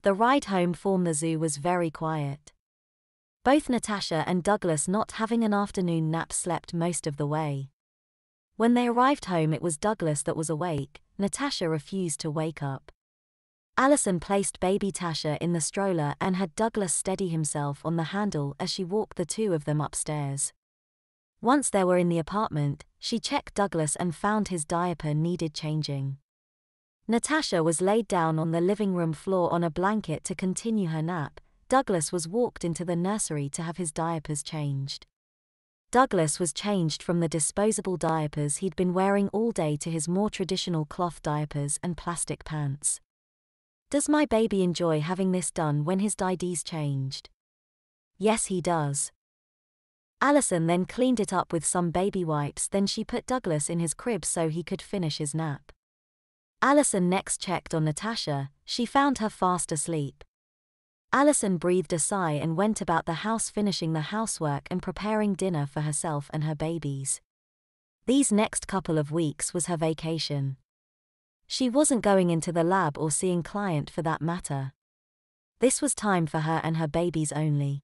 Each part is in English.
The ride home from the zoo was very quiet. Both Natasha and Douglas, not having an afternoon nap, slept most of the way. When they arrived home, it was Douglas that was awake. Natasha refused to wake up. Alison placed baby Tasha in the stroller and had Douglas steady himself on the handle as she walked the two of them upstairs. Once they were in the apartment, she checked Douglas and found his diaper needed changing. Natasha was laid down on the living room floor on a blanket to continue her nap. Douglas was walked into the nursery to have his diapers changed. Douglas was changed from the disposable diapers he'd been wearing all day to his more traditional cloth diapers and plastic pants. Does my baby enjoy having this done when his diaper's changed? Yes, he does. Alison then cleaned it up with some baby wipes, then she put Douglas in his crib so he could finish his nap. Alison next checked on Natasha. She found her fast asleep. Alison breathed a sigh and went about the house finishing the housework and preparing dinner for herself and her babies. These next couple of weeks was her vacation. She wasn't going into the lab or seeing client for that matter. This was time for her and her babies only.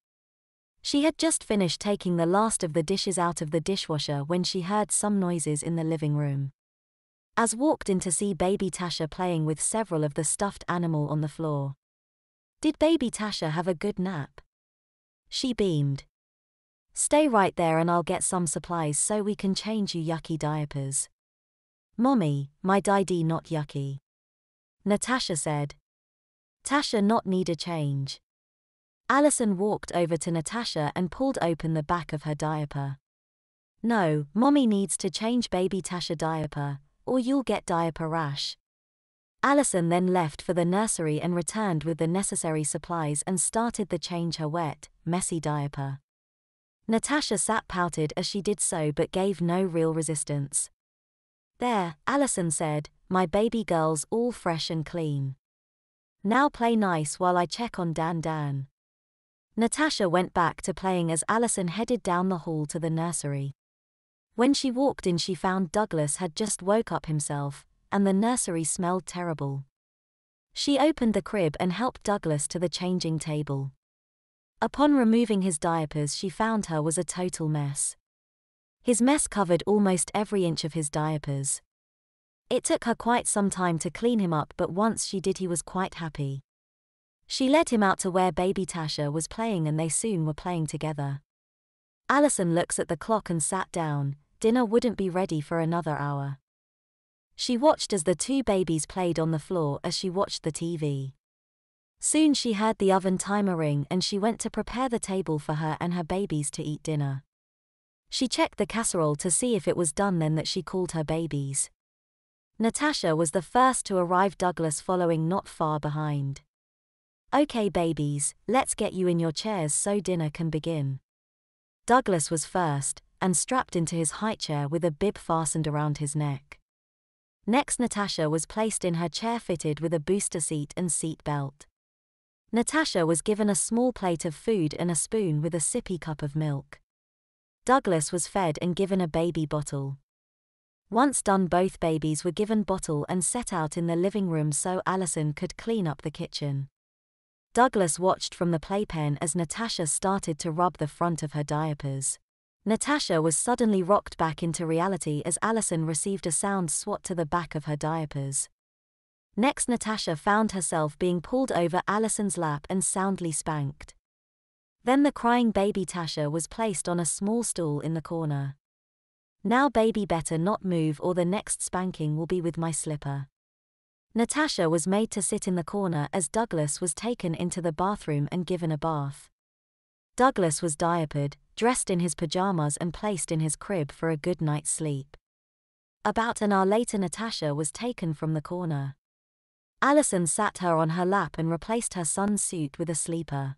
She had just finished taking the last of the dishes out of the dishwasher when she heard some noises in the living room. As walked in to see baby Tasha playing with several of the stuffed animal on the floor. Did baby Tasha have a good nap? She beamed. Stay right there and I'll get some supplies so we can change you yucky diapers. Mommy, my diaper not yucky. Natasha said. Tasha not need a change. Alison walked over to Natasha and pulled open the back of her diaper. No, Mommy needs to change baby Tasha diaper, or you'll get diaper rash. Alison then left for the nursery and returned with the necessary supplies and started to change her wet, messy diaper. Natasha sat pouted as she did so but gave no real resistance. There, Alison said, my baby girl's all fresh and clean. Now play nice while I check on Dan. Natasha went back to playing as Alison headed down the hall to the nursery. When she walked in, she found Douglas had just woke up himself, and the nursery smelled terrible. She opened the crib and helped Douglas to the changing table. Upon removing his diapers, she found her was a total mess. His mess covered almost every inch of his diapers. It took her quite some time to clean him up, but once she did, he was quite happy. She led him out to where baby Tasha was playing and they soon were playing together. Alison looks at the clock and sat down. Dinner wouldn't be ready for another hour. She watched as the two babies played on the floor as she watched the TV. Soon she heard the oven timer ring and she went to prepare the table for her and her babies to eat dinner. She checked the casserole to see if it was done, then that she called her babies. Natasha was the first to arrive, Douglas following not far behind. Okay babies, let's get you in your chairs so dinner can begin. Douglas was first, and strapped into his high chair with a bib fastened around his neck. Next, Natasha was placed in her chair fitted with a booster seat and seat belt. Natasha was given a small plate of food and a spoon with a sippy cup of milk. Douglas was fed and given a baby bottle. Once done, both babies were given bottle and set out in the living room so Alison could clean up the kitchen. Douglas watched from the playpen as Natasha started to rub the front of her diapers. Natasha was suddenly rocked back into reality as Alison received a sound swat to the back of her diapers. Next, Natasha found herself being pulled over Alison's lap and soundly spanked. Then the crying baby Tasha was placed on a small stool in the corner. Now baby better not move or the next spanking will be with my slipper. Natasha was made to sit in the corner as Douglas was taken into the bathroom and given a bath. Douglas was diapered, dressed in his pajamas and placed in his crib for a good night's sleep. About an hour later, Natasha was taken from the corner. Alison sat her on her lap and replaced her son's suit with a sleeper.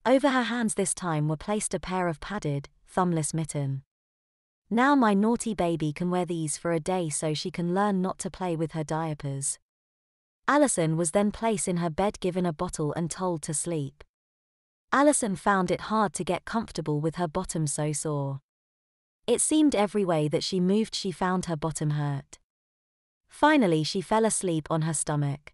Over her hands this time were placed a pair of padded, thumbless mitten. Now my naughty baby can wear these for a day so she can learn not to play with her diapers. Alison was then placed in her bed, given a bottle and told to sleep. Alison found it hard to get comfortable with her bottom so sore. It seemed every way that she moved she found her bottom hurt. Finally she fell asleep on her stomach.